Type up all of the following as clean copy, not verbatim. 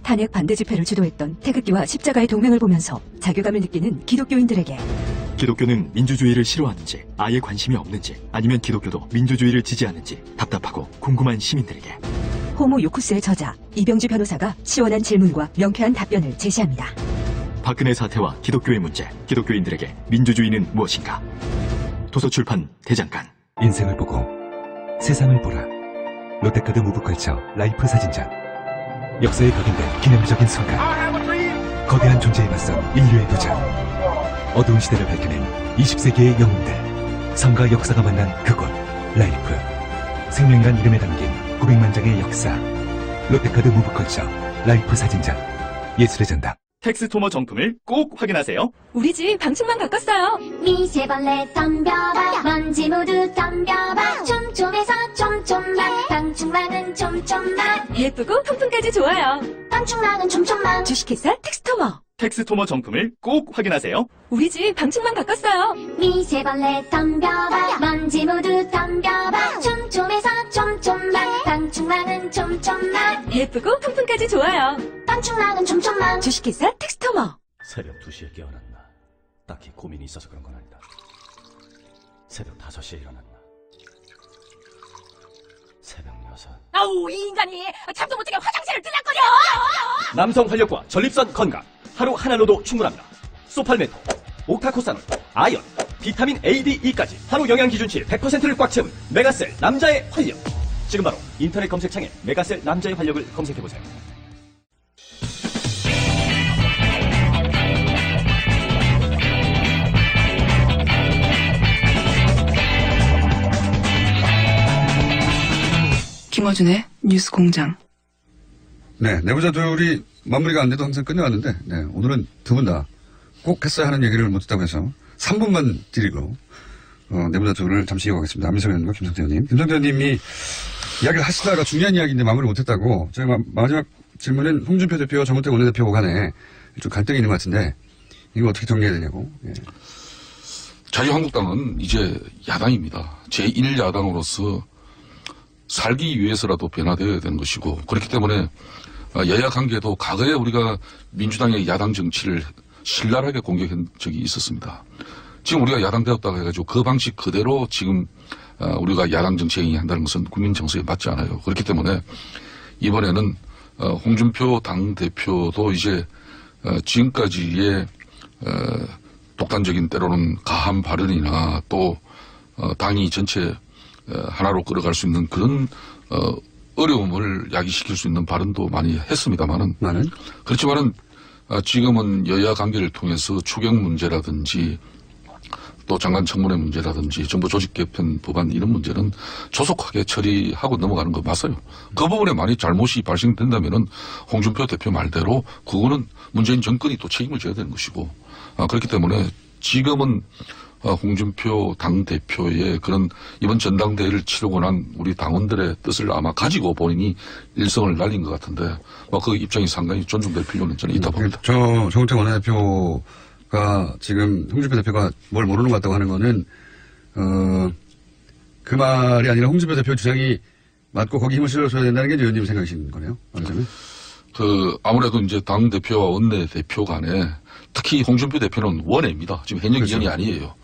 탄핵 반대 집회를 주도했던 태극기와 십자가의 동맹을 보면서 자괴감을 느끼는 기독교인들에게 기독교는 민주주의를 싫어하는지 아예 관심이 없는지 아니면 기독교도 민주주의를 지지하는지 답답하고 궁금한 시민들에게 호모 요쿠스의 저자 이병주 변호사가 시원한 질문과 명쾌한 답변을 제시합니다. 박근혜 사태와 기독교의 문제, 기독교인들에게 민주주의는 무엇인가? 도서출판 대장간. 인생을 보고 세상을 보라. 롯데카드 무브컬처 라이프 사진전. 역사에 각인된 기념비적인 순간. 거대한 존재에 맞선 인류의 도전. 어두운 시대를 밝혀낸 20세기의 영웅들. 삶과 역사가 만난 그곳. 라이프. 생명이란 이름에 담긴 900만 장의 역사. 롯데카드 무브컬처 라이프 사진전. 예술의 전당. 텍스토머 정품을 꼭 확인하세요. 우리 집 방충망 바꿨어요. 미세벌레 덤벼봐 먼지 모두 덤벼봐 촘촘해서 촘촘만 방충망은 촘촘만 예쁘고 통풍까지 좋아요. 방충망은 촘촘만 주식회사 텍스토머. 텍스토머 정품을 꼭 확인하세요. 우리 집 방충망 바꿨어요. 미세벌레 덤벼봐 먼지 모두 덤벼봐 촘촘해서 촘촘만 방충망은 촘촘만 예쁘고 통풍까지 좋아요. 방충망은 촘촘만 주식회사 텍스토머. 새벽 2시에 깨어났나? 딱히 고민이 있어서 그런 건 아니다. 새벽 5시에 일어났나? 새벽 6. 아우, 이 인간이 잠도 못 자게 화장실을 들락거려. 남성 활력과 전립선 건강. 하루 하나로도 충분합니다. 소팔메토, 옥타코사놀, 아연, 비타민 A, D, E까지 하루 영양 기준치 100%를 꽉 채운 메가셀 남자의 활력. 지금 바로 인터넷 검색창에 메가셀 남자의 활력을 검색해보세요. 김어준의 뉴스공장. 네, 내부자들이 마무리가 안 돼도 항상 끝내왔는데, 네, 오늘은 두 분 다 꼭 했어야 하는 얘기를 못했다고 해서 3분만 드리고, 내부자들을 잠시 이어가겠습니다. 안민석 의원님과 김성태 의원님. 김성태 의원님이 이야기를 하시다가 중요한 이야기인데 마무리 못했다고, 제가 마지막 질문은 홍준표 대표와 정우택 원내대표 간에 좀 갈등이 있는 것 같은데, 이거 어떻게 정리해야 되냐고. 예. 자유한국당은 이제 야당입니다. 제1야당으로서 살기 위해서라도 변화되어야 되는 것이고, 그렇기 때문에 여야 관계도 과거에 우리가 민주당의 야당 정치를 신랄하게 공격한 적이 있었습니다. 지금 우리가 야당 되었다고 해가지고 그 방식 그대로 지금 우리가 야당 정치에 한다는 것은 국민 정서에 맞지 않아요. 그렇기 때문에 이번에는 홍준표 당대표도 이제 지금까지의 독단적인 때로는 가한 발언이나 또 당이 전체 하나로 끌어갈 수 있는 그런 어려움을 야기시킬 수 있는 발언도 많이 했습니다만은 그렇지만은 지금은 여야 관계를 통해서 추경 문제라든지 또 장관 청문회 문제라든지 정부 조직 개편 법안 이런 문제는 조속하게 처리하고 넘어가는 거 맞아요. 그 부분에 많이 잘못이 발생된다면은 홍준표 대표 말대로 그거는 문재인 정권이 또 책임을 져야 되는 것이고 그렇기 때문에 지금은 홍준표 당대표의 그런 이번 전당대회를 치르고 난 우리 당원들의 뜻을 아마 가지고 본인이 일성을 날린 것 같은데 그 입장이 상당히 존중될 필요는 저는 있다 봅니다. 정우택 원내대표가 지금 홍준표 대표가 뭘 모르는 것 같다고 하는 거는 그 말이 아니라 홍준표 대표 주장이 맞고 거기 힘을 실어줘야 된다는 게 의원님 생각이신 거네요. 말하자면. 아무래도 이제 당대표와 원내대표 간에 특히 홍준표 대표는 원외입니다. 지금 현역위원이 아니에요.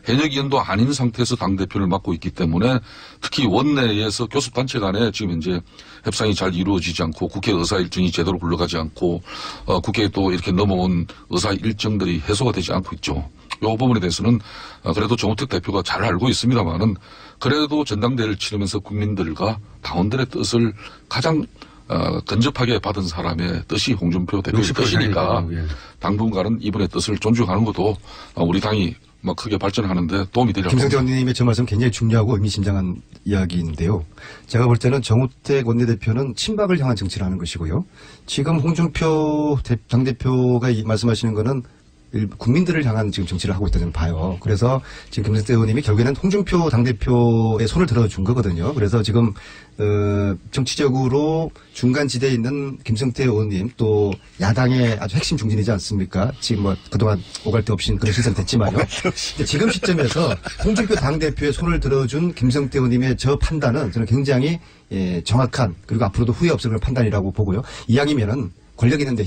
현역위원도 아닌 상태에서 당대표를 맡고 있기 때문에 특히 원내에서 교섭단체 간에 지금 이제 협상이 잘 이루어지지 않고 국회 의사 일정이 제대로 굴러가지 않고 국회에 또 이렇게 넘어온 의사 일정들이 해소가 되지 않고 있죠. 이 부분에 대해서는 그래도 정우택 대표가 잘 알고 있습니다만은 그래도 전당대회를 치르면서 국민들과 당원들의 뜻을 가장 근접하게 받은 사람의 뜻이 홍준표 대표의 뜻이니까 당분간은 이분의 뜻을 존중하는 것도 우리 당이 크게 발전하는데 도움이 되리라고 김성태 의원님의 저 말씀 굉장히 중요하고 의미심장한 이야기인데요. 제가 볼 때는 정우택 원내대표는 친박을 향한 정치를 하는 것이고요. 지금 홍준표 당대표가 말씀하시는 거는 국민들을 향한 지금 정치를 하고 있다고 봐요. 그래서 지금 김성태 의원님이 결국에는 홍준표 당대표의 손을 들어준 거거든요. 그래서 지금 정치적으로 중간 지대에 있는 김성태 의원님 또 야당의 아주 핵심 중진이지 않습니까? 지금 그동안 오갈 데 없이 그런 시선 됐지만요. 지금 시점에서 홍준표 당대표의 손을 들어준 김성태 의원님의 저 판단은 저는 굉장히 정확한 그리고 앞으로도 후회 없을 그런 판단이라고 보고요. 이왕이면은 권력 있는데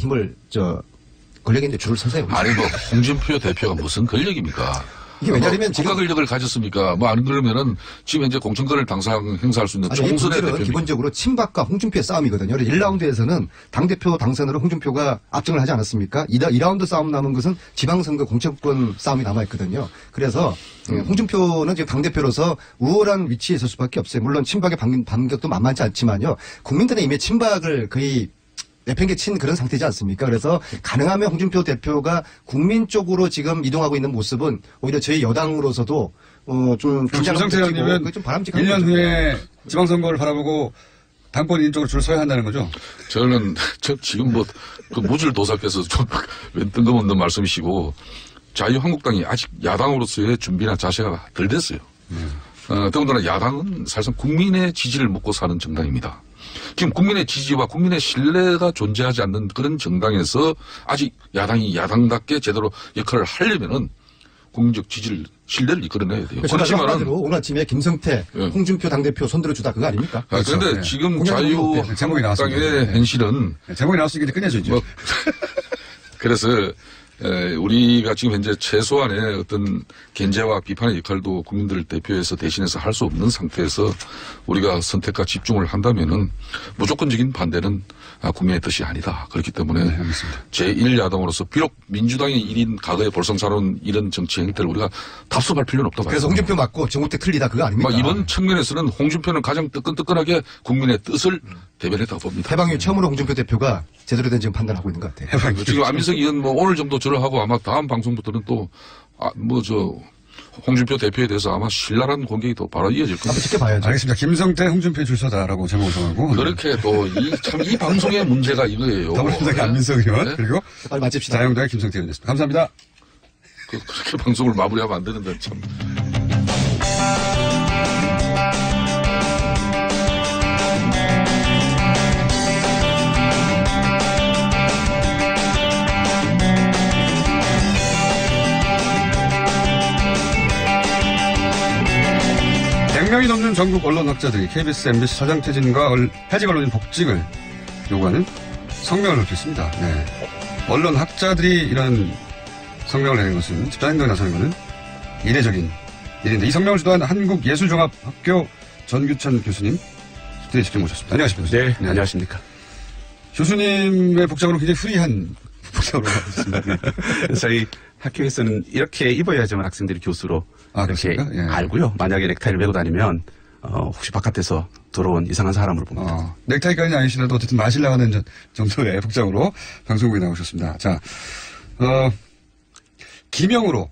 권력 있는데 줄을 서세요. 아니 뭐 홍준표 대표가 무슨 권력입니까? 이게 왜냐하면 지금 국가 권력을 가졌습니까? 뭐 안 그러면은 지금 현재 공천권을 당상 행사할 수 있는 이 총선의 문제는 대표입니다. 기본적으로 친박과 홍준표의 싸움이거든요. 1라운드에서는 당대표 당선으로 홍준표가 압승을 하지 않았습니까? 2라운드 싸움 남은 것은 지방선거 공천권 싸움이 남아있거든요. 그래서 홍준표는 지금 당대표로서 우월한 위치에 있을 수밖에 없어요. 물론 친박의 반격도 만만치 않지만요. 국민들은 이미 친박을 거의 내팽개친 그런 상태지 않습니까? 그래서 가능하면 홍준표 대표가 국민 쪽으로 지금 이동하고 있는 모습은 오히려 저희 여당으로서도 좀 김성태 의원님은 좀 바람직한 1년 거죠. 후에 지방선거를 바라보고 당권 인적으로 줄 서야 한다는 거죠? 저는 지금 뭐 그 무질 도사께서 좀 웬 뜬금없는 말씀이시고 자유한국당이 아직 야당으로서의 준비나 자세가 덜 됐어요. 더군다나 야당은 사실상 국민의 지지를 먹고 사는 정당입니다. 지금 국민의 지지와 국민의 신뢰가 존재하지 않는 그런 정당에서 아직 야당이 야당답게 제대로 역할을 하려면은 국민적 지지를, 신뢰를 이끌어내야 돼요. 그렇지만은 오늘 아침에 김성태, 예. 홍준표 당대표 손들어주다 그거 아닙니까? 그런데 그렇죠. 지금 공약으로 제목이 나왔습니다. 자유한국당의 현실은 제목이 나왔으니까 이제 끝내줘야죠. 뭐 그래서 우리가 지금 현재 최소한의 어떤 견제와 비판의 역할도 국민들을 대표해서 대신해서 할 수 없는 상태에서 우리가 선택과 집중을 한다면은 무조건적인 반대는 국민의 뜻이 아니다. 그렇기 때문에 제1야당으로서 비록 민주당의 1인 과거에 볼성사로운 이런 정치 행태를 우리가 답습할 필요는 없다고 그래서 봐요. 홍준표 맞고 정우택 틀리다 그거 아닙니까? 이번 측면에서는 홍준표는 가장 뜨끈뜨끈하게 국민의 뜻을 대변했다고 봅니다. 해방이 처음으로 홍준표 대표가 제대로 된 지금 판단하고 있는 것 같아요. 지금 안민석 의원 뭐 오늘 정도 절하고 아마 다음 방송부터는 또 홍준표 대표에 대해서 아마 신랄한 공격이 또 바로 이어질 겁니다. 한번 지켜봐야죠. 알겠습니다. 김성태, 홍준표 줄서다라고 제목을 정하고. 그렇게 또 이 방송의 문제가 이거예요. 더불어민주당의 안민석 의원, 네? 그리고 빨리 마칩시다. 자유한국당의 김성태 의원이었습니다. 감사합니다. 그렇게 방송을 마무리하면 안 되는데 참. 100명이 넘는 전국 언론학자들이 KBS, MBC 사장 퇴진과 해직 언론인 복직을 요구하는 성명을 냈습니다. 네. 언론학자들이 이런 성명을 내는 것은 집단행동에 나서는 것은 이례적인 일인데 이 성명을 주도한 한국예술종합학교 전규찬 교수님 스튜디오에 직접 모셨습니다. 안녕하십니까? 네, 안녕하십니까? 교수님의 복장으로 굉장히 프리한 복장으로 나왔습니다. 저희 학교에서는 이렇게 입어야지만 학생들이 교수로 이렇게 그렇습니까? 예. 알고요. 만약에 넥타이를 메고 다니면 혹시 바깥에서 들어온 이상한 사람으로 봅니다. 넥타이까지는 아니시라도 어쨌든 마실 나가는 정도의 복장으로 방송국에 나오셨습니다. 자, 기명으로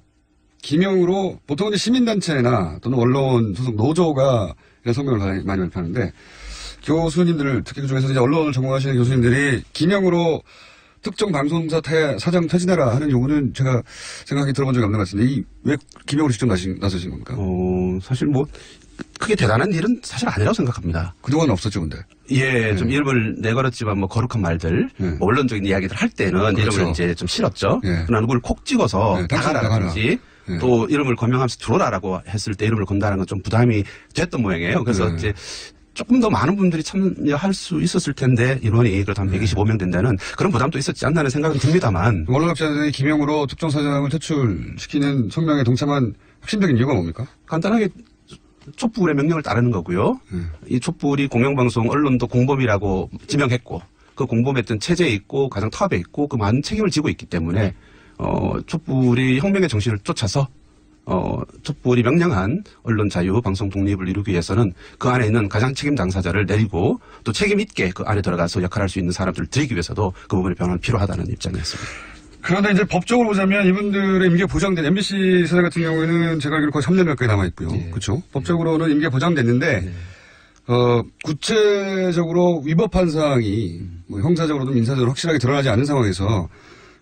보통은 시민단체나 또는 언론 소속 노조가 이런 성명을 많이 발표하는데 교수님들 특히 그중에서 이제 언론을 전공하시는 교수님들이 기명으로 특정 방송사 사장 퇴진하라 하는 요구는 제가 생각이 들어본 적이 없는 것 같은데 왜 기명으로 직접 나서신 겁니까? 사실 뭐 크게 대단한 일은 사실 아니라고 생각합니다. 그동안 없었죠, 근데. 예, 좀 이름을 내걸었지만 뭐 거룩한 말들, 뭐 언론적인 이야기들 할 때는 그렇죠. 이름을 이제 좀 실었죠. 예. 그러나 누굴 콕 찍어서 나가라든지 예. 또 이름을 거명하면서 들어오라라고 했을 때 이름을 건다는 건 좀 부담이 됐던 모양이에요. 그래서 예. 이제 조금 더 많은 분들이 참여할 수 있었을 텐데 인원이 그래도 한 125명 된다는 그런 부담도 있었지 않나는 생각은 듭니다만. 언론학자들이 기명으로 특정 사장을 퇴출시키는 성명에 동참한 핵심적인 이유가 뭡니까? 간단하게 촛불의 명령을 따르는 거고요. 이 촛불이 공영방송 언론도 공범이라고 지명했고 그 공범했던 체제에 있고 가장 탑에 있고 그 많은 책임을 지고 있기 때문에 촛불이 혁명의 정신을 쫓아서 촛불이 명령한 언론 자유, 방송 독립을 이루기 위해서는 그 안에 있는 가장 책임 당사자를 내리고 또 책임 있게 그 안에 들어가서 역할할 수 있는 사람들을 들이기 위해서도 그 부분의 변화는 필요하다는 입장이었습니다. 그런데 이제 법적으로 보자면 이분들의 임기가 보장된 MBC 사장 같은 경우에는 제가 알기로 거의 3년 가까이 남아있고요. 그렇죠? 법적으로는 임기가 보장됐는데 구체적으로 위법한 사항이 뭐 형사적으로도 민사적으로 확실하게 드러나지 않은 상황에서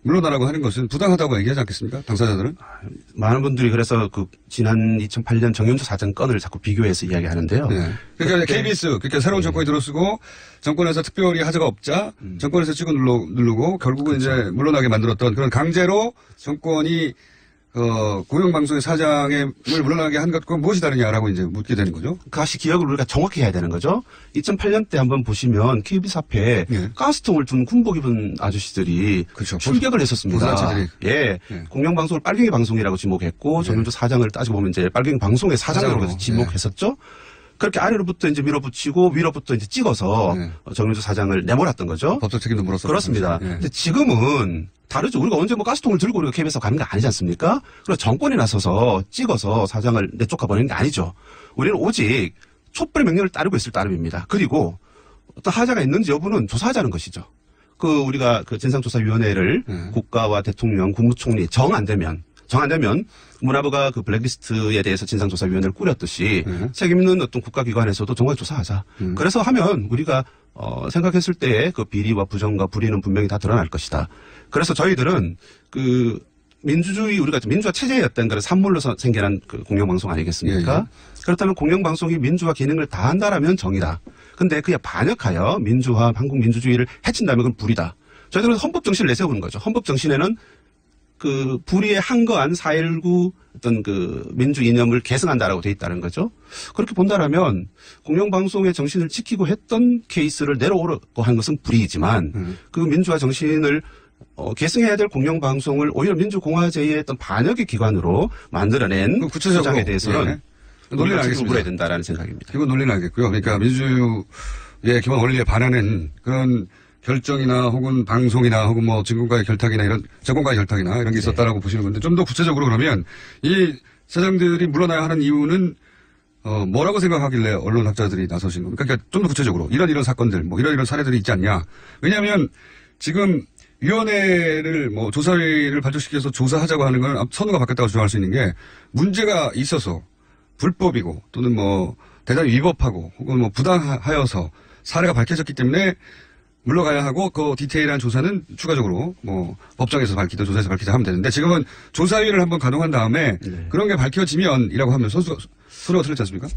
물러나라고 하는 것은 부당하다고 얘기하지 않겠습니까? 당사자들은? 많은 분들이 그래서 그 지난 2008년 정윤주 사장 건을 자꾸 비교해서 이야기하는데요. 네. 그러니까 KBS, 그러니까 새로운 정권이 들어서고 정권에서 특별히 하자가 없자 정권에서 찍어 누르고 결국은 그렇죠. 이제 물러나게 만들었던 그런 강제로 정권이 공영방송의 사장을 물러나게 한 것과 무엇이 다르냐라고 이제 묻게 되는 거죠. 다시 기억을 우리가 정확히 해야 되는 거죠. 2008년 때 한번 보시면 KBS 앞에 예. 가스통을 둔 군복 입은 아저씨들이 그렇죠. 출격을 했었습니다. 보수단체들이. 예. 공영방송을 빨갱이 방송이라고 지목했고 정윤주 사장을 따지고 보면 이제 빨갱이 방송의 사장으로 사장으로. 지목했었죠. 그렇게 아래로부터 이제 밀어붙이고 위로부터 이제 찍어서 정윤주 사장을 내몰았던 거죠. 법적 책임도 물었었고. 그렇습니다. 예. 근데 지금은 다르죠. 우리가 언제 뭐 가스통을 들고 우리가 KBS에 가는 거 아니지 않습니까? 그래서 정권이 나서서 찍어서 사장을 내쫓아 버리는 게 아니죠. 우리는 오직 촛불의 명령을 따르고 있을 따름입니다. 그리고 어떤 하자가 있는지 여부는 조사하자는 것이죠. 우리가 진상조사위원회를 국가와 대통령, 국무총리 정 안 되면 문화부가 블랙리스트에 대해서 진상조사위원회를 꾸렸듯이 책임 있는 어떤 국가기관에서도 정말 조사하자. 그래서 하면 우리가 생각했을 때의 그 비리와 부정과 불의는 분명히 다 드러날 것이다. 그래서 저희들은 우리가 민주화 체제였던 그런 산물로 생겨난 공영방송 아니겠습니까? 예. 그렇다면 공영방송이 민주화 기능을 다한다라면 정의다. 근데 그에 반역하여 민주화, 한국 민주주의를 해친다면 그건 불이다. 저희들은 헌법 정신을 내세우는 거죠. 헌법 정신에는 불의에 한거한 4.19 어떤 민주 이념을 계승한다라고 돼 있다는 거죠. 그렇게 본다라면 공영방송의 정신을 지키고 했던 케이스를 내려오려고 한 것은 불이지만 그 민주화 정신을 계승해야 될 공영방송을 오히려 민주공화제의 어떤 반역의 기관으로 만들어낸 주장에 대해서는 논리를 책임을 물어야 된다라는 생각입니다. 이건 논리는 알겠고요. 그러니까 민주주의의 기본 원리에 반하는 그런 결정이나 혹은 방송이나 혹은 뭐 정권과의 결탁이나 이런 게 있었다라고 보시는 건데 좀 더 구체적으로 그러면 이 사장들이 물러나야 하는 이유는 뭐라고 생각하길래 언론학자들이 나서신 겁니까? 그러니까 좀 더 구체적으로 이런 사건들 뭐 이런 사례들이 있지 않냐. 왜냐하면 지금 위원회를 조사위를 발족시켜서 조사하자고 하는 건 선우가 바뀌었다고 주장할 수 있는 게 문제가 있어서 불법이고 또는 대단히 위법하고 혹은 부당하여서 사례가 밝혀졌기 때문에 물러가야 하고 그 디테일한 조사는 추가적으로 법정에서 밝히든 조사에서 밝히자 하면 되는데 지금은 조사위를 한번 가동한 다음에 그런 게 밝혀지면이라고 하면 선우가 틀렸지 않습니까?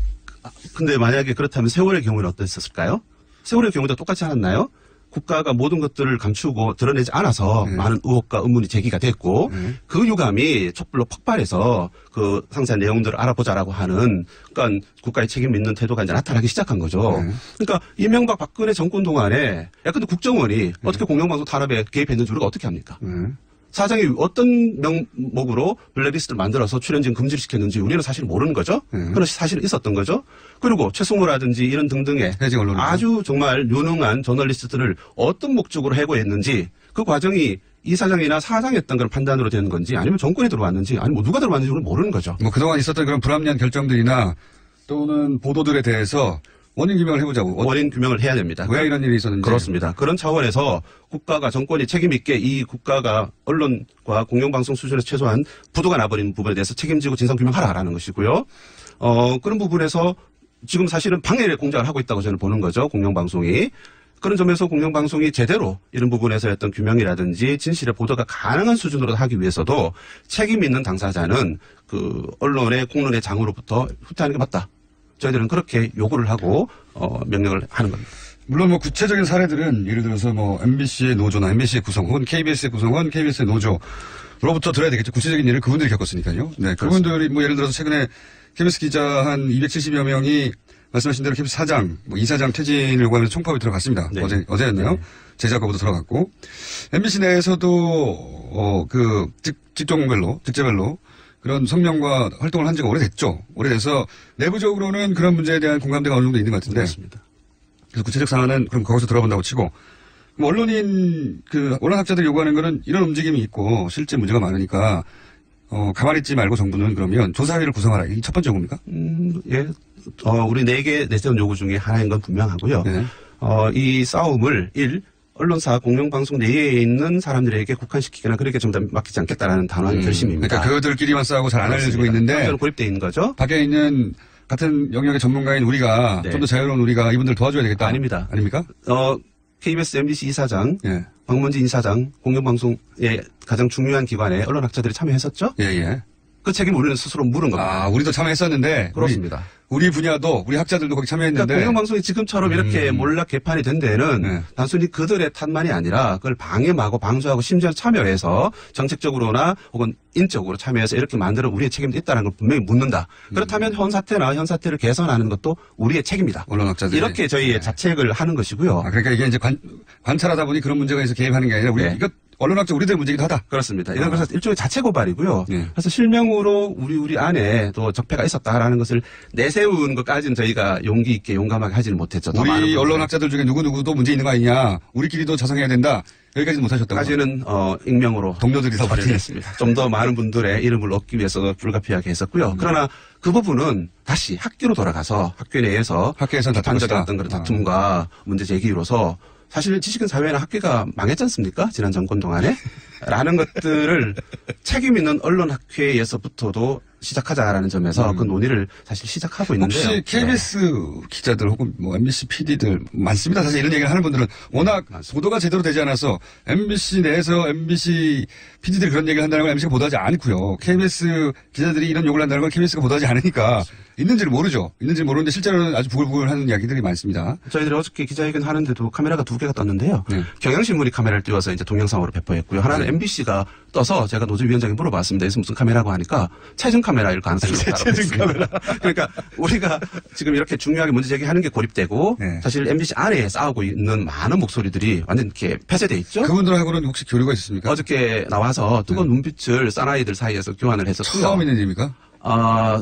근데 만약에 그렇다면 세월의 경우는 어땠을까요? 세월의 경우도 똑같지 않았나요? 국가가 모든 것들을 감추고 드러내지 않아서 많은 의혹과 의문이 제기가 됐고 그 유감이 촛불로 폭발해서 상세한 내용들을 알아보자라고 하는 그러니까 국가의 책임 있는 태도가 이제 나타나기 시작한 거죠. 그러니까 이명박 박근혜 정권 동안에 근데 국정원이 어떻게 공영방송 탄압에 개입했는지 우리가 어떻게 합니까? 사장이 어떤 명목으로 블랙리스트를 만들어서 출연진 금지를 시켰는지 우리는 사실 모르는 거죠. 그런 사실은 있었던 거죠. 그리고 최승호라든지 이런 등등의 아주 정말 유능한 저널리스트들을 어떤 목적으로 해고했는지 그 과정이 이 사장이나 사장이었던 그런 판단으로 되는 건지 아니면 정권이 들어왔는지 아니면 누가 들어왔는지 우리는 모르는 거죠. 그동안 있었던 그런 불합리한 결정들이나 또는 보도들에 대해서 원인 규명을 해보자고. 원인 규명을 해야 됩니다. 왜 이런 일이 있었는지. 그렇습니다. 그런 차원에서 국가가 정권이 책임 있게 이 국가가 언론과 공영방송 수준에서 최소한 부도가 나버린 부분에 대해서 책임지고 진상규명하라라는 것이고요. 그런 부분에서 지금 사실은 방해의 공작을 하고 있다고 저는 보는 거죠. 공영방송이. 그런 점에서 공영방송이 제대로 이런 부분에서 어떤 규명이라든지 진실의 보도가 가능한 수준으로 하기 위해서도 책임 있는 당사자는 언론의 공론의 장으로부터 후퇴하는 게 맞다. 저희들은 그렇게 요구를 하고 명령을 하는 겁니다. 물론 구체적인 사례들은 예를 들어서 MBC의 노조나 MBC의 구성 혹은 KBS의 구성원, KBS의 노조로부터 들어야 되겠죠. 구체적인 일을 그분들이 겪었으니까요. 네, 그분들이 예를 들어서 최근에 KBS 기자 한 270여 명이 말씀하신 대로 KBS 사장, 이사장 퇴진을 요구하면서 총파업에 들어갔습니다. 네. 어제였나요? 네. 제작과부도 들어갔고 MBC 내에서도 직제별로 그런 성명과 활동을 한 지가 오래됐죠. 오래돼서 내부적으로는 그런 문제에 대한 공감대가 어느 정도 있는 것 같은데. 그렇습니다. 그래서 구체적 사안은 그럼 거기서 들어본다고 치고 언론학자들이 요구하는 거는 이런 움직임이 있고 실제 문제가 많으니까 가만히 있지 말고 정부는 그러면 조사위를 구성하라. 이게 첫 번째 요구입니까? 예. 우리 4개 내세운 요구 중에 하나인 건 분명하고요. 네. 이 싸움을 언론사 공영방송 내에 있는 사람들에게 국한시키거나 그렇게 좀 더 맡기지 않겠다라는 단호한 결심입니다. 그러니까 그들끼리만 싸우고 잘 안 알려지고 있는데 고립되어 있는 거죠. 밖에 있는 같은 영역의 전문가인 우리가 좀 더 자유로운 우리가 이분들 도와줘야 되겠다. 아닙니다. 아닙니까? KBS, MBC 이사장, 박문진 이사장, 공영방송의 가장 중요한 기관에 언론학자들이 참여했었죠. 예. 그 책임 우리는 스스로 물은 겁니다. 우리도 참여했었는데. 그렇습니다. 우리 분야도 우리 학자들도 거기 참여했는데 그러니까 공영방송이 지금처럼 이렇게 몰락 개판이 된 데는 네. 단순히 그들의 탓만이 아니라 그걸 방임하고 방조하고 심지어 참여해서 정책적으로나 혹은 인적으로 참여해서 이렇게 만들어 우리의 책임도 있다는 걸 분명히 묻는다. 그렇다면 현 사태를 개선하는 것도 우리의 책임이다. 언론학자들이 이렇게 저희의 자책을 하는 것이고요. 그러니까 이게 이제 관찰하다 보니 그런 문제가 있어 개입하는 게 아니라 우리 네. 이거 언론학자 우리들 문제이기도 하다. 그렇습니다. 이건 그래서 일종의 자체 고발이고요. 네. 그래서 실명으로 우리 안에 또 적폐가 있었다라는 것을 내세운 것까지는 저희가 용기 있게 용감하게 하지는 못했죠. 더 많은 우리 분들이. 언론학자들 중에 누구누구도 문제 있는 거 아니냐. 우리끼리도 자성해야 된다. 여기까지는 못하셨다고. 까지는 익명으로 동료들이 다 처리를 했습니다. 좀 더 많은 분들의 이름을 얻기 위해서 불가피하게 했었고요. 그러나 그 부분은 다시 학교로 돌아가서 학교 내에서 학교에서는 다툴 비판적인 것이다. 어떤 그런 다툼과 문제 제기로서 사실 지식인 사회나 학교가 망했지 않습니까? 지난 정권 동안에. 라는 것들을 책임 있는 언론학회에서부터도 시작하자라는 점에서 그 논의를 사실 시작하고 있는데요. 혹시 KBS 기자들 혹은 뭐 MBC PD들 많습니다. 사실 이런 얘기를 하는 분들은 워낙 보도가 제대로 되지 않아서 MBC 내에서 MBC PD들이 그런 얘기를 한다는 걸 MBC가 보도하지 않고요. KBS 기자들이 이런 욕을 한다는 걸 KBS가 보도하지 않으니까 있는지를 모르죠. 있는지 모르는데 실제로는 아주 부글부글 하는 이야기들이 많습니다. 저희들이 어저께 기자회견 하는데도 카메라가 2개가 떴는데요. 네. 경향신문이 카메라를 띄워서 이제 동영상으로 배포했고요. 하나는 MBC가 떠서 제가 노조위원장에 물어봤습니다. 여기서 무슨 카메라고 하니까 체중 카메라일 가능성이 높다고 했습니다. 그러니까 우리가 지금 이렇게 중요하게 문제 제기하는 게 고립되고 네. 사실 MBC 안에 싸우고 있는 많은 목소리들이 완전 이렇게 폐쇄돼 있죠. 그분들하고는 혹시 교류가 있습니까? 어저께 나와서 뜨거운 눈빛을 사나이들 사이에서 교환을 했었고요. 처음 있는 일입니까?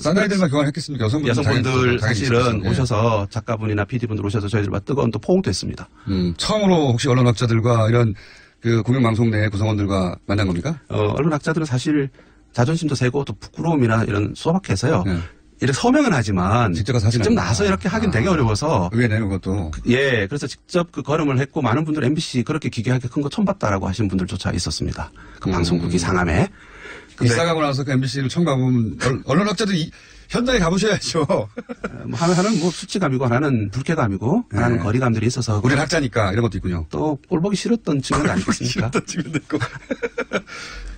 사나이들만 교환했겠습니까? 여성분들 사실은 예. 오셔서 작가분이나 PD분들 오셔서 저희들과 뜨거운 또 포옹도 했습니다. 처음으로 혹시 언론학자들과 이런 그 공영방송 내 구성원들과 만난 겁니까? 언론학자들은 사실 자존심도 세고 또 부끄러움이나 이런 소박해서요. 이렇게 서명은 하지만 직접 가서 하진 직접 않는다. 나서 이렇게 하긴 되게 어려워서 의회 내는 것도. 예, 그래서 직접 그 걸음을 했고 많은 분들 MBC 그렇게 기괴하게 큰 거 처음 봤다라고 하시는 분들조차 있었습니다. 그 방송국이 상암에. 입사가고 나서 그 MBC를 처음 가보면 언론학자들이 현장에 가보셔야죠. 하나는 뭐 수치감이고 하나는 불쾌감이고 하나는 거리감들이 있어서 우리는 학자니까 이런 것도 있군요. 또 꼴보기 싫었던 측면도 아니겠습니까? 측면도 있고.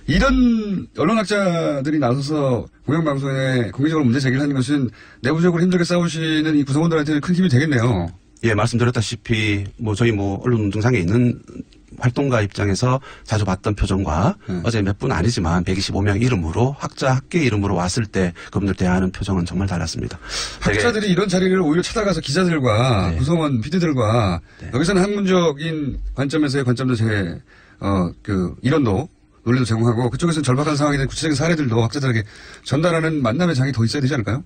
이런 언론학자들이 나서서 공영방송에 공개적으로 문제 제기를 하는 것은 내부적으로 힘들게 싸우시는 이 구성원들한테는 큰 힘이 되겠네요. 예, 말씀드렸다시피 저희 언론운동장에 있는 활동가 입장에서 자주 봤던 표정과 어제 몇 분 아니지만 125명 이름으로 학자 학계 이름으로 왔을 때 그분들 대하는 표정은 정말 달랐습니다. 학자들이 이런 자리를 오히려 찾아가서 기자들과 네. 구성원 PD들과 여기서는 학문적인 관점에서의 관점도 이론도 논리도 제공하고 그쪽에서는 절박한 상황에 대한 구체적인 사례들도 학자들에게 전달하는 만남의 장이 더 있어야 되지 않을까요?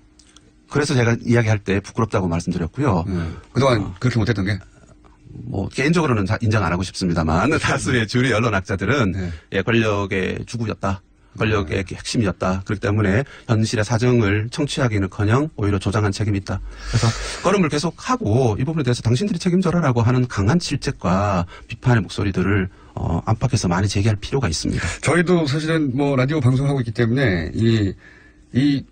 그래서 제가 이야기할 때 부끄럽다고 말씀드렸고요. 그동안 그렇게 못했던 게? 개인적으로는 인정 안 하고 싶습니다만 다수의 주류 언론학자들은 권력의 주구였다. 권력의 핵심이었다. 그렇기 때문에 현실의 사정을 청취하기는커녕 오히려 조장한 책임이 있다. 그래서 걸음을 계속하고 이 부분에 대해서 당신들이 책임져라라고 하는 강한 질책과 비판의 목소리들을 안팎에서 많이 제기할 필요가 있습니다. 저희도 사실은 라디오 방송하고 있기 때문에 이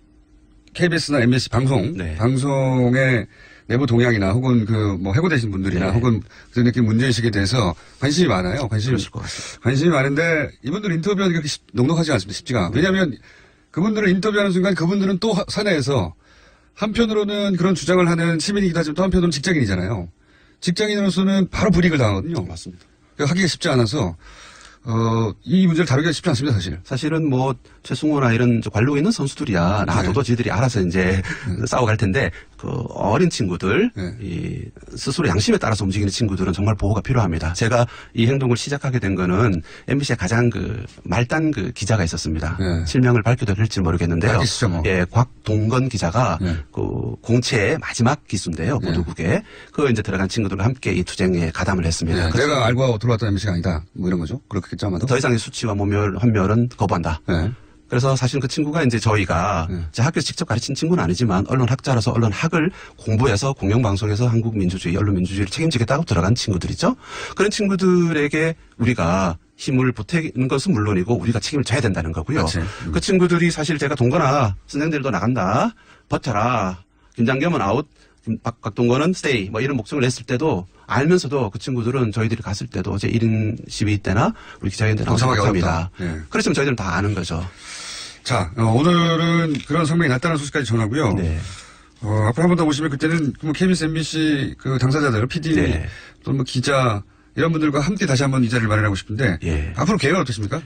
KBS나 MBC 방송의 내부 동향이나 혹은 해고되신 분들이나 혹은 그런 느낌 문제의식에 대해서 관심이 많아요. 관심이 많은데 이분들 인터뷰하는 게 그렇게 녹록하지 않습니다. 쉽지가. 왜냐하면 그분들을 인터뷰하는 순간 그분들은 또 사내에서 한편으로는 그런 주장을 하는 시민이기도 하지만 또 한편으로는 직장인이잖아요. 직장인으로서는 바로 불이익을 당하거든요. 맞습니다. 하기가 쉽지 않아서 이 문제를 다루기가 쉽지 않습니다, 사실. 사실은 최승호나 이런 관록 있는 선수들이야 놔둬도 지들이 알아서 이제 싸워갈 텐데 그 어린 친구들 이 스스로 양심에 따라서 움직이는 친구들은 정말 보호가 필요합니다. 제가 이 행동을 시작하게 된 거는 MBC의 가장 말단 기자가 있었습니다. 실명을 밝혀도 될지 모르겠는데요. 밝히시죠, 뭐. 예, 곽동건 기자가 공채의 마지막 기수인데요, 보도국에 그 이제 들어간 친구들과 함께 이 투쟁에 가담을 했습니다. 내가 알고 들어왔던 MBC가 아니다. 이런 거죠. 그렇겠죠, 아마도. 더 이상의 수치와 환멸은 거부한다. 그래서 사실 그 친구가 이제 저희가 학교에서 직접 가르친 친구는 아니지만 언론학자라서 언론학을 공부해서 공영방송에서 한국 민주주의, 언론민주주의를 책임지겠다고 들어간 친구들이죠. 그런 친구들에게 우리가 힘을 보태는 것은 물론이고 우리가 책임을 져야 된다는 거고요. 그 친구들이 사실 제가 동건아 선생들도 나간다. 버텨라. 김장겸은 아웃. 곽동건은 스테이 이런 목소리를 냈을 때도 알면서도 그 친구들은 저희들이 갔을 때도 어제 1인 시위 때나 우리 기자회견 때나 합니다. 그렇지만 저희들은 다 아는 거죠. 자, 오늘은 그런 성명이 났다는 소식까지 전하고요. 앞으로 한 번 더 오시면 그때는 뭐 KBS, MBC 그 당사자들, PD, 네. 또는 뭐 기자 이런 분들과 함께 다시 한번 이 자리를 마련하고 싶은데 예. 앞으로 계획은 어떠십니까?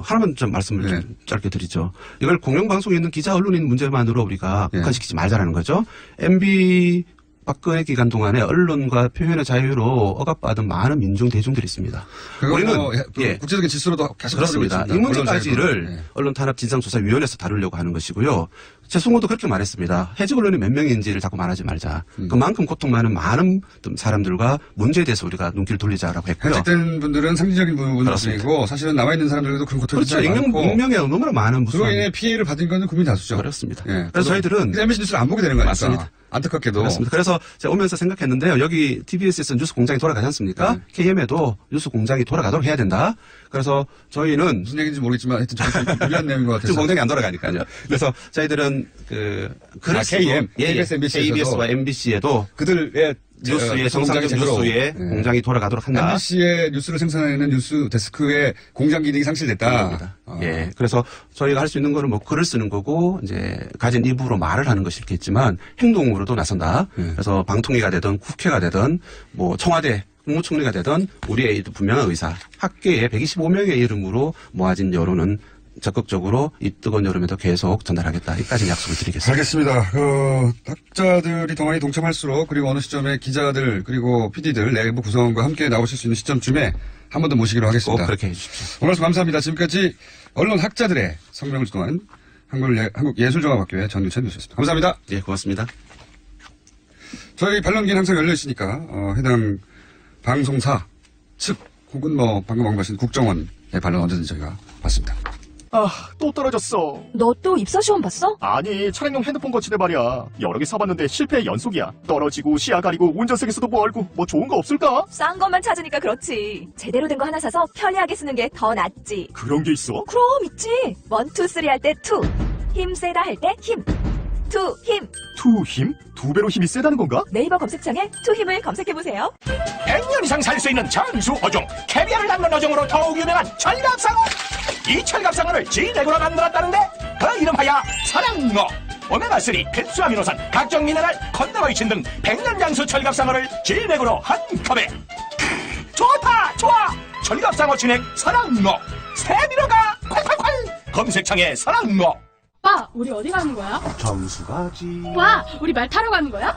하나만 좀 말씀을 좀 짧게 드리죠. 이걸 공영방송에 있는 기자 언론인 문제만으로 우리가 국한시키지 말자라는 거죠. MB 박근혜 기간 동안에 언론과 표현의 자유로 억압받은 많은 민중 대중들이 있습니다. 우리는 뭐, 국제적인 질서로도 계속 그렇습니다. 이 문제까지를 언론 탄압 진상조사위원회에서 다루려고 하는 것이고요. 최승호도 그렇게 말했습니다. 해직 언론이 몇 명인지를 자꾸 말하지 말자. 그만큼 고통 많은 많은 사람들과 문제에 대해서 우리가 눈길을 돌리자라고 했고요. 해직된 분들은 상징적인 부분이고 사실은 남아있는 사람들도 그런 고통이 그렇죠. 많고 익명에 너무나 많은 그로 인해 피해를 받은 건 국민 다수죠. 그렇습니다. 예. 그래서 저희들은 MBC 뉴스를 안 보게 되는 거니까. 맞습니다. 안타깝게도. 그렇습니다. 그래서 제가 오면서 생각했는데요. 여기 TBS에서 뉴스 공장이 돌아가지 않습니까? KM에도 뉴스 공장이 돌아가도록 해야 된다. 그래서 저희는 무슨 얘기인지 모르겠지만 하여튼 저희 유리한 내용인 것 같아서. 지금 공장이 안 돌아가니까요. 그래서 저희들은 글을 쓰고 KM, KBS, MBC에서도 KBS와 MBC에도 그들의 뉴스의 정상적 뉴스의 공장이 돌아가도록 한다. MBC의 뉴스를 생산하는 뉴스 데스크의 공장 기능이 상실됐다. 예. 그래서 저희가 할 수 있는 거는 뭐 글을 쓰는 거고 이제 가진 입으로 말을 하는 것이 있겠지만 행동으로도 나선다. 그래서 방통위가 되든 국회가 되든 뭐 청와대 국무총리가 되든 우리의 분명한 의사 학계의 125명의 이름으로 모아진 여론은 적극적으로 이 뜨거운 여름에도 계속 전달하겠다. 이까지 약속을 드리겠습니다. 알겠습니다. 학자들이 더 많이 동참할수록 그리고 어느 시점에 기자들 그리고 PD들 내부 구성원과 함께 나오실 수 있는 시점쯤에 한 번 더 모시기로 하겠습니다. 꼭 그렇게 해주십시오. 오늘 말씀 감사합니다. 지금까지 언론 학자들의 성명을 주동한 한국예술종합학교의 전유찬 교수였습니다. 감사합니다. 예, 고맙습니다. 저희 반론기는 항상 열려 있으니까 해당 방송사 측 혹은 뭐 방금 언급하신 국정원의 반론 언제든지 저희가 받습니다. 또 떨어졌어. 너 또 입사 시험 봤어? 아니, 차량용 핸드폰 거치대 말이야. 여러 개 사봤는데 실패 연속이야. 떨어지고 시야 가리고 운전석에서도 멀고 뭐 좋은 거 없을까? 싼 것만 찾으니까 그렇지. 제대로 된 거 하나 사서 편리하게 쓰는 게 더 낫지. 그런 게 있어? 그럼 있지. 1, 2, 3 할 때 2. 힘 세다 할 때 힘. 2 힘. 투 힘? 2배로 힘이 세다는 건가? 네이버 검색창에 2 힘을 검색해보세요. 100년 이상 살 수 있는 장수 어종, 캐비아를 담는 어종으로 더욱 유명한 철갑상어. 이 철갑상어를 진액으로 만들었다는데 그 이름하여 사랑어. 오메가3, 필수 아미노산, 각종 미네랄, 콘드로이친 등 100년 장수 철갑상어를 진액으로 한 컵에. 좋다, 좋아. 철갑상어 진액 사랑어. 세미로가 콸콸콸. 검색창에 사랑어. 오빠, 우리 어디 가는 거야? 점수 가지. 와, 우리 말 타러 가는 거야?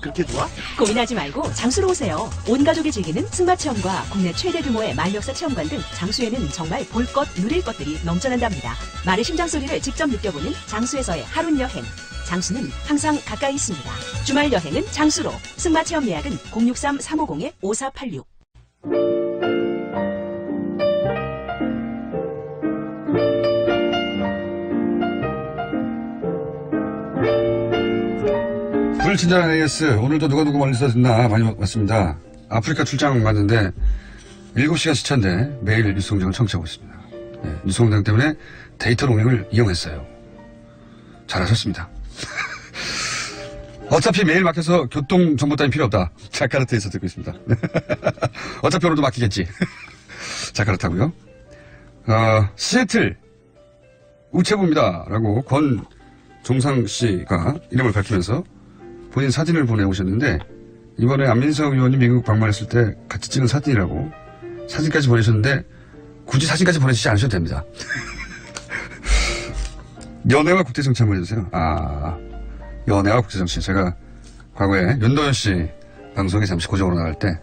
그렇게 좋아? 고민하지 말고 장수로 오세요. 온 가족이 즐기는 승마체험과 국내 최대 규모의 말역사 체험관 등 장수에는 정말 볼 것, 누릴 것들이 넘쳐난답니다. 말의 심장 소리를 직접 느껴보는 장수에서의 하룬 여행. 장수는 항상 가까이 있습니다. 주말 여행은 장수로. 승마체험 예약은 063-350-5486. 불친절한 AS. 오늘도 누가 누구 멀리서 듣나 많이 왔습니다. 아프리카 출장 갔는데 7시간 시차인데 매일 뉴스공장을 청취하고 있습니다. 네, 뉴스공장 때문에 데이터 로밍을 이용했어요. 잘하셨습니다. 어차피 매일 막혀서 교통정보 따윈 필요 없다. 자카르타에서 듣고 있습니다. 어차피 오늘도 막히겠지. 자카르타고요. 시애틀 우체부입니다. 라고 권종상 씨가 이름을 밝히면서 본인 사진을 보내오셨는데 이번에 안민석 의원이 미국 방문했을 때 같이 찍은 사진이라고 사진까지 보내셨는데 굳이 사진까지 보내주지 않으셔도 됩니다. 연애와 국제정치 한번 해주세요. 연애와 국제정치. 제가 과거에 윤도현 씨 방송에 잠시 고정으로 나갈 때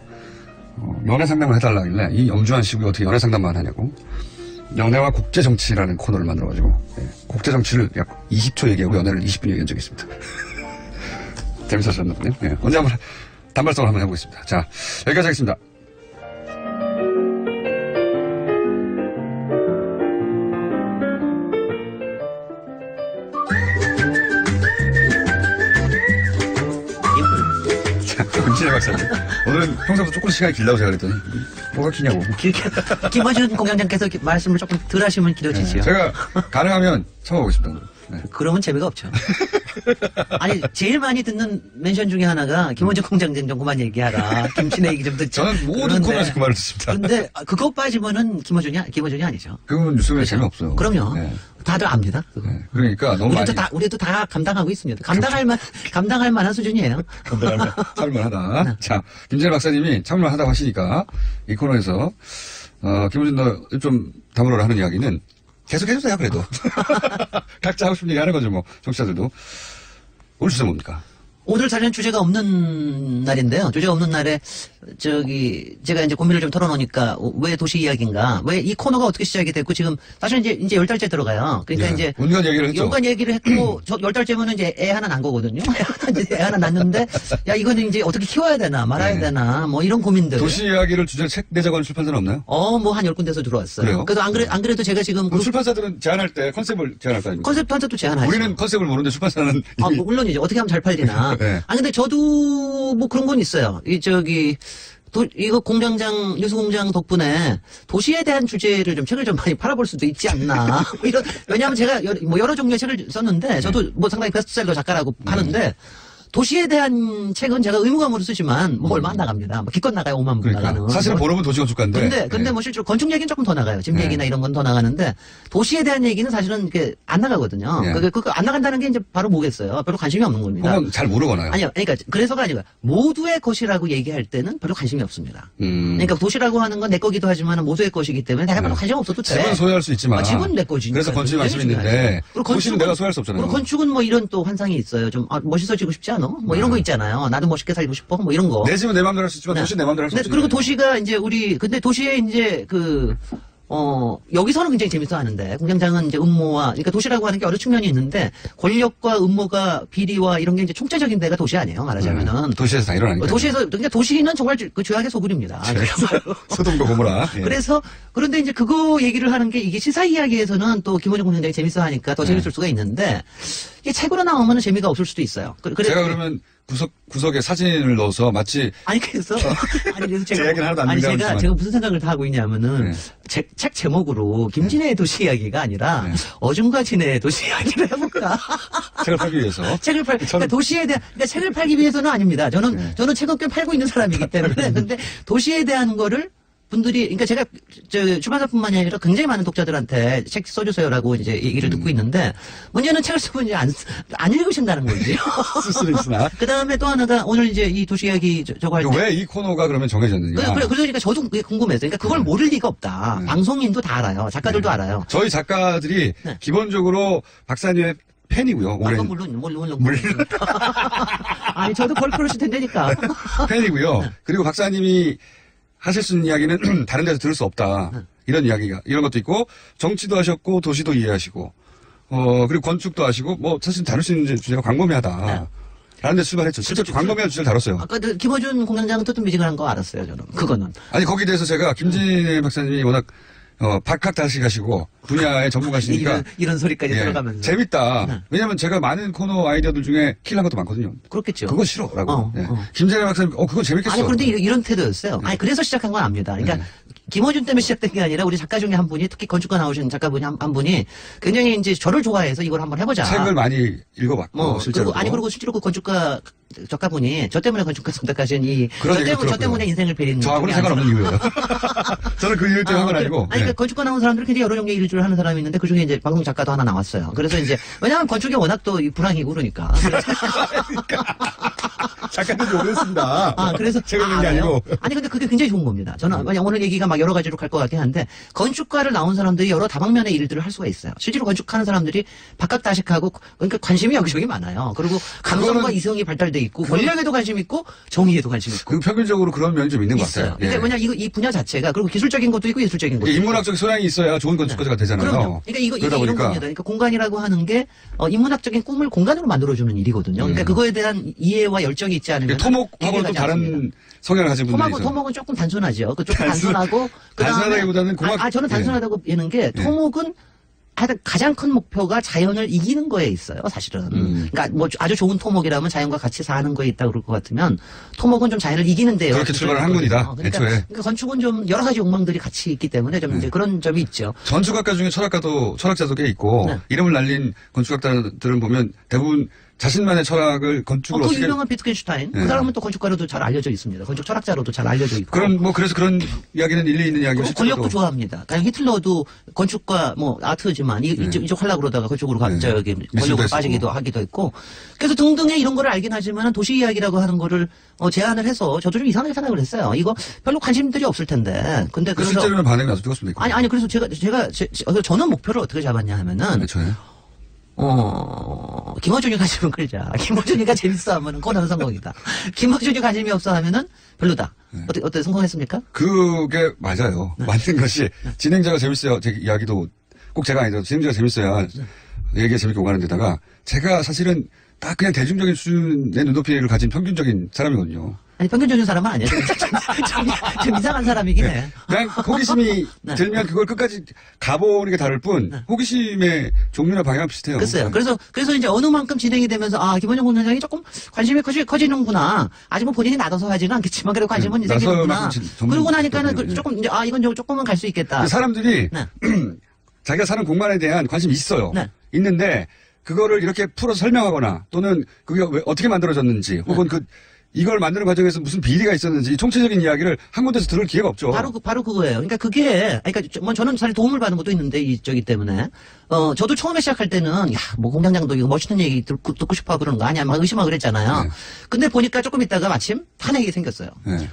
연애 상담을 해달라길래 이 염주한 씨가 어떻게 연애 상담만 하냐고 연애와 국제정치라는 코너를 만들어가지고 국제정치를 약 20초 얘기하고 연애를 20분 얘기한 적이 있습니다. 재밌었었나 보네요. 네, 언제 한번 단발성을 한번 해보겠습니다. 자, 여기까지 하겠습니다. 김진애 박사님. 오늘은 평소보다 조금 시간이 길다고 제가 그랬더니 뭐가 기냐고. 김어준 공장장께서 말씀을 조금 덜 하시면 길어지죠. 제가 가능하면 참아보겠습니다. 그러면 재미가 없죠. 아니 제일 많이 듣는 멘션 중에 하나가 김원중 공장장 좀 그만 얘기하라. 김치내 얘기 좀 듣자. 저는 모든 코너에서 그 말을 듣습니다. 그런데 그거 빠지면은 김어준이 아니죠. 그건 뉴스에 재미없어요. 그럼요. 네. 다들 압니다. 그거. 네. 그러니까 너무 많이. 우리도 다 감당하고 있습니다. 감당할 만한 수준이에요. 참을만하다. 자, 김진애 박사님이 참을만하다고 하시니까 이 코너에서 김원준 너 좀 담으러라 하는 이야기는 계속 해주세요. 그래도 각자 하고 싶은 얘기 하는 거죠. 뭐 청취자들도. 오늘 주제 뭡니까? 오늘 사실은 주제가 없는 날인데요. 주제가 없는 날에 제가 이제 고민을 좀 털어놓으니까 왜 도시 이야기인가, 왜 이 코너가 어떻게 시작이 됐고 지금 사실 이제 10달째 들어가요. 그러니까 이제 온갖 얘기를 했죠. 온갖 얘기를 했고 저 10달째면은 이제 애 하나 난 거거든요. 애 하나 낳는데 야 이거는 이제 어떻게 키워야 되나 말아야 되나 뭐 이런 고민들. 도시 이야기를 주제로 책 내자고 하는 출판사는 없나요? 뭐 한 10군데서 들어왔어요. 그래요? 그래도 안 그래도 제가 지금 출판사들은 제안할 때 컨셉을 제안할 거 아닙니까? 컨셉 판사도 제안하죠. 우리는 컨셉을 모르는데 출판사는 뭐 물론이죠. 어떻게 하면 잘 팔리나. 네. 근데 저도 뭐 그런 건 있어요. 이거 공장장, 뉴스공장 덕분에 도시에 대한 주제를 좀 책을 좀 많이 팔아볼 수도 있지 않나. 왜냐하면 제가 여러 종류의 책을 썼는데 저도 뭐 상당히 베스트셀러 작가라고 하는데 도시에 대한 책은 제가 의무감으로 쓰지만 뭐 얼마 안 나갑니다. 뭐 기껏 나가요. 5만 부 나가는. 사실은 본업은 도시건축가인데. 근데 뭐 실제로 건축 얘기는 조금 더 나가요. 집 얘기나 이런 건 더 나가는데 도시에 대한 얘기는 사실은 이렇게 안 나가거든요. 안 나간다는 게 이제 바로 뭐겠어요. 별로 관심이 없는 겁니다. 그건 잘 모르거나요? 아니요. 그러니까 그래서가 아니고 모두의 것이라고 얘기할 때는 별로 관심이 없습니다. 그러니까 도시라고 하는 건 내 거기도 하지만 모두의 것이기 때문에 내가 별로 관심 없어도 돼. 집은 소유할 수 있지만. 집은 내 거지. 그래서 건축에 관심이 있는데 도시는 내가 소유할 수 없잖아요. 그리고 건축은 뭐 이런 또 환상이 있어요. 좀 멋있어지고 싶지 않아? 뭐 이런 거 있잖아요. 나도 멋있게 살고 싶어. 뭐 이런 거. 내 집은 내 마음대로 할 수 있지만 도시는 내 마음대로 할 수 없지. 그리고 도시가 이제 근데 도시에 이제 여기서는 굉장히 재밌어 하는데, 공장장은 이제 음모와, 그러니까 도시라고 하는 게 여러 측면이 있는데, 권력과 음모가 비리와 이런 게 이제 총체적인 데가 도시 아니에요, 말하자면은. 도시에서 다 일어나니까. 그러니까 도시는 정말 그 죄악의 소굴입니다. 소돔과 고모라. 예. 그런데 이제 그거 얘기를 하는 게 이게 시사 이야기에서는 또 김원중 공장장이 재밌어 하니까 더 재밌을 수가 있는데, 이게 책으로 나오면 재미가 없을 수도 있어요. 제가 그러면 구석에 사진을 넣어서 마치. 그래서 제 얘기는 하나도 안 제가 무슨 생각을 다 하고 있냐면은, 책 제목으로 김진애의 도시 이야기가 아니라, 어중과 진애의 도시 이야기를 해볼까? 책을 팔기 위해서. 그러니까 도시에 대한, 그러니까 책을 팔기 위해서는 아닙니다. 저는 책을 꽤 팔고 있는 사람이기 때문에. 근데 도시에 대한 거를 분들이, 그러니까 제가 출판사뿐만이 아니라 굉장히 많은 독자들한테 책 써주세요라고 이제 얘기를 듣고 있는데, 문제는 책을 쓰고 이제 안 읽으신다는 거지. 쓸 수는 있으나. 그 다음에 또 하나가 오늘 이제 이 도시 이야기 저거 할 때. 왜 이 코너가 그러면 정해졌느냐. 그러니까 저도 그게 궁금했어요. 그러니까 그걸 모를 리가 없다. 방송인도 다 알아요. 작가들도 알아요. 저희 작가들이 기본적으로 박사님의 팬이고요. 물론. 아니, 저도 걸크러시 된다니까. 팬이고요. 그리고 박사님이 하실 수 있는 이야기는 다른 데서 들을 수 없다. 이런 것도 있고, 정치도 하셨고, 도시도 이해하시고, 그리고 건축도 하시고, 뭐, 사실 다룰 수 있는 주제가 광범위하다. 라는 데 출발했죠. 실제로 광범위한 주제를 다뤘어요. 아까 김어준 공장장은 뜨뜻미지근한 거 알았어요, 저는. 그거는. 아니, 거기에 대해서 제가 김진애 박사님이 워낙, 박학다식하시고, 분야의 전문가시니까. 이런 소리까지 들어가면서. 재밌다. 왜냐면 제가 많은 코너 아이디어들 중에 킬한 것도 많거든요. 그렇겠죠. 그거 싫어. 라고. 김진애 박사님, 그거 재밌겠어. 아니, 그런데 이런 태도였어요. 그래서 시작한 건 압니다. 그러니까, 김어준 때문에 시작된 게 아니라 우리 작가 중에 한 분이, 특히 건축가 나오신 작가분이 한 분이 굉장히 이제 저를 좋아해서 이걸 한번 해보자. 책을 많이 읽어봤고, 실제로. 그리고 실제로 그 건축가 작가분이 저 때문에 건축가 선택하신 저 때문에 인생을 베린. 저하고는 상관없는 이유예요. 저는 그 이유 때문에 한 건 아니고. 그러니까 건축가 나온 사람들은 굉장히 여러 종류의 일을 하는 사람이 있는데 그 중에 이제 방송 작가도 하나 나왔어요. 그래서 이제, 왜냐하면 건축이 워낙 또 불황이고 그러니까. 작가들이 오랬습니다. 그래서. 책을 읽는 게 아니고. 아니, 근데 그게 굉장히 좋은 겁니다. 저는, 오늘 얘기가 막 여러 가지로 갈 것 같긴 한데, 건축가를 나온 사람들이 여러 다방면의 일들을 할 수가 있어요. 실제로 건축하는 사람들이 박학다식하고, 그러니까 관심이 여기저기 많아요. 그리고 감성과 이성이 발달돼 있고, 권력에도 관심 있고, 정의에도 관심 있고. 평균적으로 그런 면이 좀 있는 것 같아요. 그러니까 뭐냐, 이 분야 자체가, 그리고 기술적인 것도 있고 예술적인 것도 있고. 인문학적 소양이 있어야 좋은 건축가가 되잖아요. 그럼요. 그러니까 이게 이런 겁니다. 그러니까 공간이라고 하는 게, 인문학적인 꿈을 공간으로 만들어주는 일이거든요. 그러니까 그거에 대한 이해와 열정이 있지 않으면. 토목하고는 좀 다른 성향을 가진 분들이 있어요. 토목은 조금 단순하죠. 조금 단순하고. 단순하다기보다는 저는 단순하다고 얘는 게 토목은 하여튼 가장 큰 목표가 자연을 이기는 거에 있어요, 사실은. 그러니까 뭐 아주 좋은 토목이라면 자연과 같이 사는 거에 있다 그럴 것 같으면 토목은 좀 자연을 이기는데요. 그렇게 출발한 학문이다, 그러니까, 애초에. 그러니까 건축은 좀 여러 가지 욕망들이 같이 있기 때문에 좀 이제 그런 점이 있죠. 건축학과 중에 철학자도 꽤 있고 네. 이름을 날린 건축학자들은 보면 대부분 자신만의 철학을 건축으로 그 유명한 비트겐슈타인 네. 그 사람은 또 건축가로도 잘 알려져 있습니다. 건축 철학자로도 잘 알려져 있고. 그래서 그런 이야기는 일리 있는 이야기고 권력도 좋아합니다. 그냥 히틀러도 건축과 뭐 아트지만 이쪽 하려고 그러다가 그쪽으로 저기 권력으로 빠지기도 하기도 했고. 그래서 등등의 이런 거를 알긴 하지만 도시 이야기라고 하는 거를 제안을 해서 저도 좀 이상하게 생각을 했어요. 이거 별로 관심들이 없을 텐데. 근데 그래서 실제로는 반응이 아주 뜨겁습니다. 아니 그래서 저는 목표를 어떻게 잡았냐 하면은 김어준이 관심은 끌자. 김어준이가 재밌어 하면은 그거는 성공이다. 김어준이 관심이 없어 하면은 별로다. 어때 성공했습니까? 그게 맞아요. 맞는 것이 진행자가 재밌어야 제 이야기도 꼭 제가 아니더라도 진행자가 재밌어야 얘기가 재밌게 오가는 데다가 제가 사실은 딱 그냥 대중적인 수준의 눈높이를 가진 평균적인 사람이거든요. 아니 평균적인 사람은 아니에요. 좀 이상한 사람이긴 해. 그냥 호기심이 들면 그걸 끝까지 가보는 게 다를 뿐 호기심의 종류나 방향은 비슷해요. 글쎄요. 그래서 이제 어느 만큼 진행이 되면서 김원영 공장장이 조금 관심이 커지는구나. 아직 뭐 본인이 나서서 하지는 않겠지만 그래도 관심은 생기는구나. 그러고 나니까는 조금 이제 이건 조금은 갈 수 있겠다. 사람들이 자기가 사는 공간에 대한 관심이 있어요. 있는데 그거를 이렇게 풀어서 설명하거나 또는 그게 왜 어떻게 만들어졌는지 혹은 이걸 만드는 과정에서 무슨 비리가 있었는지 총체적인 이야기를 한 군데서 들을 기회가 없죠. 바로 그거예요. 그러니까 뭐 저는 사실 도움을 받은 것도 있는데 이쪽이 때문에 저도 처음에 시작할 때는 뭐 공장장도 이거 멋있는 얘기 듣고 싶어 그러는 거 아니야 막 의심하고 그랬잖아요. 근데 보니까 조금 있다가 마침 탄핵이 생겼어요.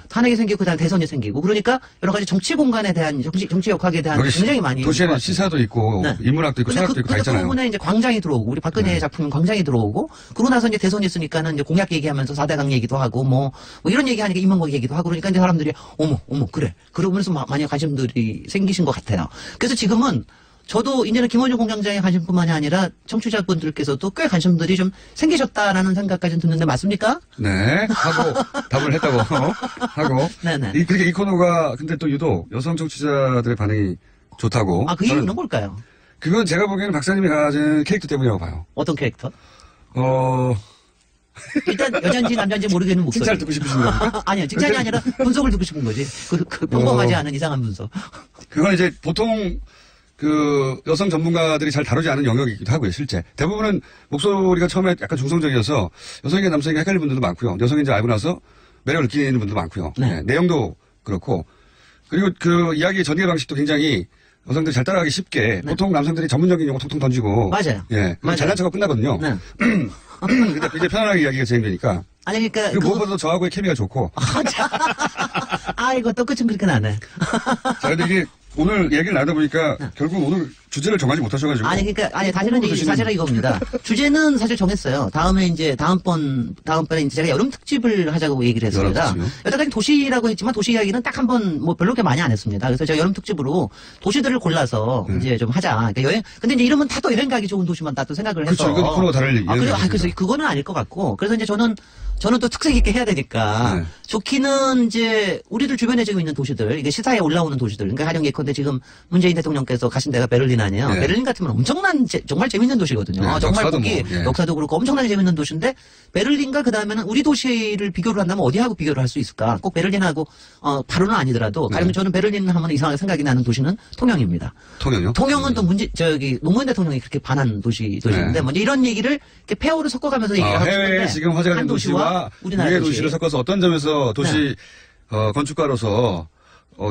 탄핵이 생기고 그다음 대선이 생기고 그러니까 여러 가지 정치 공간에 대한 정치 역학에 대한 굉장히 많이 도시에는 시사도 있고 인문학도 있고 철학도 있고 다 있잖아요. 그 부분에 이제 광장이 들어오고 우리 박근혜 작품 광장이 들어오고 그러고 나서 이제 대선이 있으니까는 이제 공약 얘기하면서 4대강 얘기도 하고 뭐 이런 얘기하니까 임명국 얘기도 하고 그러니까 이제 사람들이 어머 그래 그러면서 많이 관심들이 생기신 것 같아요. 그래서 지금은 저도 이제는 김원중 공장장의 관심뿐만이 아니라 청취자분들께서도 꽤 관심들이 좀 생기셨다라는 생각까지는 듣는데 맞습니까? 네 하고 답을 했다고 하고 네네. 그렇게 이 코너가 근데 또 유독 여성 청취자들의 반응이 좋다고. 그 이유는 뭘까요? 그건 제가 보기에는 박사님이 가진 캐릭터 때문이라고 봐요. 어떤 캐릭터? 일단 여잔지 남잔지 모르겠는 목소리. 칭찬을 듣고 싶으신 겁니까? 아니요. 칭찬이 아니라 분석을 듣고 싶은 거지. 그 평범하지 않은 이상한 분석. 그건 이제 보통 여성 전문가들이 잘 다루지 않은 영역이기도 하고요, 실제. 대부분은 목소리가 처음에 약간 중성적이어서 여성에게 남성에게 헷갈리는 분들도 많고요. 여성인지 알고 나서 매력을 느끼는 분들도 많고요. 내용도 그렇고. 그리고 그 이야기의 전개 방식도 굉장히 여성들이 잘 따라가기 쉽게 보통 남성들이 전문적인 용어 통통 던지고. 맞아요. 그럼 잘난 척하고 끝나거든요. 근데 이제 편안하게 이야기가 진행되니까. 아니, 그러니까. 무엇보다도 저하고의 케미가 좋고. 이거 또 끝은 그렇게 나네. 자, 근데 이게 오늘 얘기를 나누다 보니까 결국 오늘 주제를 정하지 못하셔가지고. 사실은 이겁니다. 주제는 사실 정했어요. 다음번에 이제 제가 여름 특집을 하자고 얘기를 했습니다. 여태까지 도시라고 했지만 도시 이야기는 딱 한 번 뭐 별로 그렇게 많이 안 했습니다. 그래서 제가 여름 특집으로 도시들을 골라서 이제 좀 하자. 그러니까 근데 이제 이러면 다 또 여행 가기 좋은 도시만 다 또 생각을 해서. 그렇죠. 이건 코너가 다를 그래서 그거는 아닐 것 같고. 그래서 이제 저는 또 특색 있게 해야 되니까. 좋기는 이제 우리들 주변에 지금 있는 도시들, 이게 시사에 올라오는 도시들. 그러니까 가령 예컨대 지금 문재인 대통령께서 가신 데가 베를린 아니에요. 베를린 같으면 엄청난 정말 재밌는 도시거든요. 정말 역사도 그렇고 엄청나게 재밌는 도시인데 베를린과 그 다음에는 우리 도시를 비교를 한다면 어디하고 비교를 할 수 있을까? 꼭 베를린하고 바로는 아니더라도 가령 저는 베를린 하면 이상하게 생각이 나는 도시는 통영입니다. 통영요? 통영은 또 노무현 대통령이 그렇게 반한 도시인데 먼저 이런 얘기를 이렇게 페어를 섞어가면서 얘기를 하고 싶은데 해외에 지금 화제가 된 도시와 우리나라 도시를 섞어서 어떤 점에서 도시 건축가로서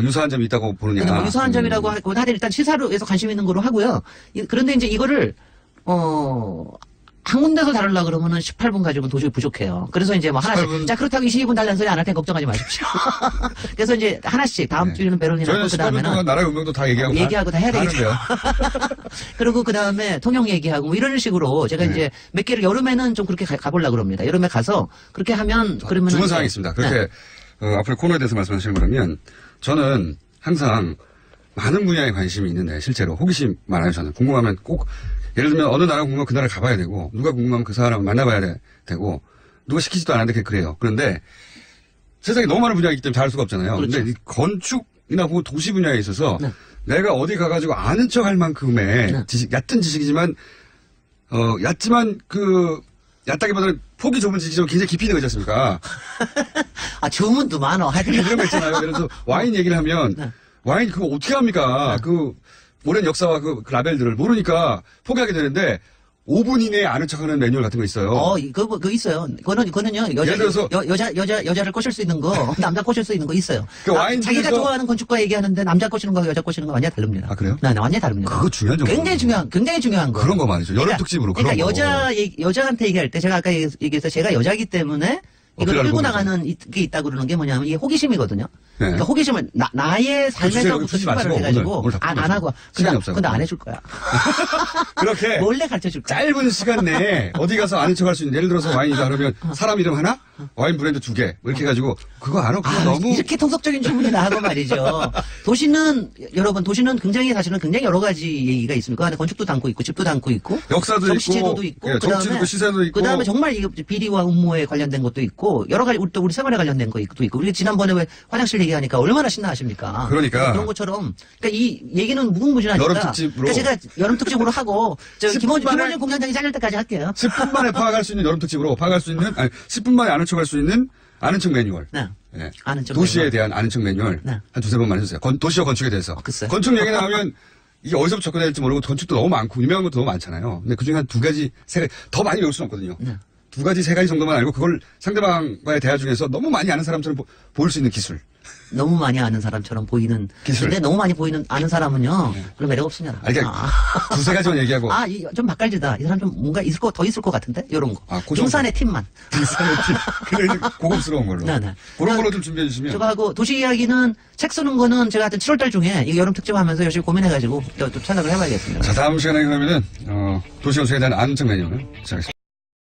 유사한 점이 있다고 보느냐. 뭐 유사한 점이라고 하고 다들 일단 시사로 해서 관심 있는 거로 하고요. 그런데 이제 이거를 한 군데서 다루려고 그러면은 18분 가지고는 도저히 부족해요. 그래서 이제 뭐 하나씩. 18분. 자, 그렇다고 22분 달라는 소리 안 할 테니 걱정하지 마십시오. 그래서 이제 하나씩 다음 주에는 베를린하고 그 다음에는. 18분 동안 나라의 운명도 다 얘기하고 다 해야 되겠죠. 그리고 그 다음에 통영 얘기하고 뭐 이런 식으로 제가 이제 몇 개를 여름에는 좀 그렇게 가보려고 합니다. 여름에 가서 그렇게 하면 그러면. 주문 사항이 있습니다. 그렇게 앞으로 코너에 대해서 말씀하시는 거라면 저는 항상 많은 분야에 관심이 있는데 실제로 호기심 많아요. 저는 궁금하면 꼭 예를 들면 어느 나라 궁금하면 그 나라 가봐야 되고 누가 궁금하면 그 사람을 만나봐야 되고 누가 시키지도 않았는데 그래요. 그런데 세상에 너무 많은 분야가 있기 때문에 다 할 수가 없잖아요. 그런데 건축이나 도시 분야에 있어서 내가 어디 가가지고 아는 척 할 만큼의 네. 지식, 얕은 지식이지만, 얕지만 얕다기보다는 폭이 좁은 지식이지만 굉장히 깊이 있는 거지 않습니까? 아, 주문도 많어. 하여튼. 이런 거 있잖아요. 예를 들어서 와인 얘기를 하면, 네. 와인 그거 어떻게 합니까? 그, 오랜 역사와 그 라벨들을 모르니까 포기하게 되는데, 5분 이내에 아는 척 하는 매뉴얼 같은 거 있어요. 그거 있어요. 그거는요, 예를 들어서 여자를 꼬실 수 있는 거, 남자 꼬실 수 있는 거 있어요. 그 와인 자기가 중에서- 좋아하는 건축가 얘기하는데 남자 꼬시는 거하고 여자 꼬시는 거 완전히 다릅니다. 아, 그래요? 네, 완전히 다릅니다. 그거 중요한 정보. 굉장히 중요한 거. 그런 거 말이죠. 여름 특집으로 그런 그러니까 거. 여자한테 얘기할 때 제가 아까 얘기해서 제가 여자기 때문에 이걸 어필하는 끌고 거죠. 나가는 게 있다고 그러는 게 뭐냐면 이게 호기심이거든요. 네. 그러니까 호기심을 나의 주제를 삶에서부터 풀지 출발을 마시고 해가지고 오늘 안 하고 시간이 없어요. 근데 안 해줄 거야. 그렇게 몰래 가르쳐 줄 거야. 짧은 시간 내에 어디 가서 아는 척 할 수 있는 예를 들어서 와인이다 그러면 사람 이름 하나 와인 브랜드 2개 뭐 이렇게 해가지고 그거 알아? 그거 너무 이렇게 통속적인 주문이나 하고 말이죠. 여러분 도시는 사실은 굉장히 여러 가지 얘기가 있습니다. 그 안에 건축도 담고 있고 집도 담고 있고 역사도 정치제도도 있고, 있고 예, 정치도 있고 시세도 있고 그다음에 정말 이거 비리와 음모에 관련된 것도 있고 여러 가지 우리 생활에 관련된 것도 있고 우리 지난번에 왜 화장실 얘기하니까 얼마나 신나하십니까? 그러니까. 그런 것처럼 그러니까 이 얘기는 무궁무진하니까 여름 특집으로. 그러니까 제가 여름 특집으로 하고 10분 만에- 김원준 공장장이 잘릴 때까지 할게요. 10분 만에 파악할 수 있는 여름 특집으로 파악할 수 있는 10분 만에 아는 척 할 수 있는 아는 척 매뉴얼. 네. 예. 아는 척 도시에 매뉴얼. 대한 아는 척 매뉴얼 네. 한 두세 번만 해주세요. 도시와 건축에 대해서. 글쎄. 건축 얘기 나오면 이게 어디서부터 접근해야 될지 모르고 건축도 너무 많고 유명한 것도 너무 많잖아요. 근데 그중에 한 두 가지, 세 가지 더 많이 외울 수는 없거든요. 네. 두 가지, 세 가지 정도만 알고 그걸 상대방과의 대화 중에서 너무 많이 아는 사람처럼 보일 수 있는 기술. 너무 많이 아는 사람처럼 보이는 기술. 근데 너무 많이 아는 사람은요 그런 매력 없습니다. 그러니까 두세 가지만 얘기하고. 좀 맛깔지다. 이 사람 좀 뭔가 더 있을 것 같은데? 요런 거. 그 정도. 등산의 팀만. 근데 이제 고급스러운 걸로. 네네. 그런 걸로 좀 준비해 주시면. 저거 하고 도시 이야기는 책 쓰는 거는 제가 하여튼 7월달 중에 이 여름 특집 하면서 열심히 고민해가지고 또 생각을 해봐야겠습니다. 자, 다음 시간에 그러면은, 도시 건축에 대한 아는 척 매뉴얼을 시작하겠습니다.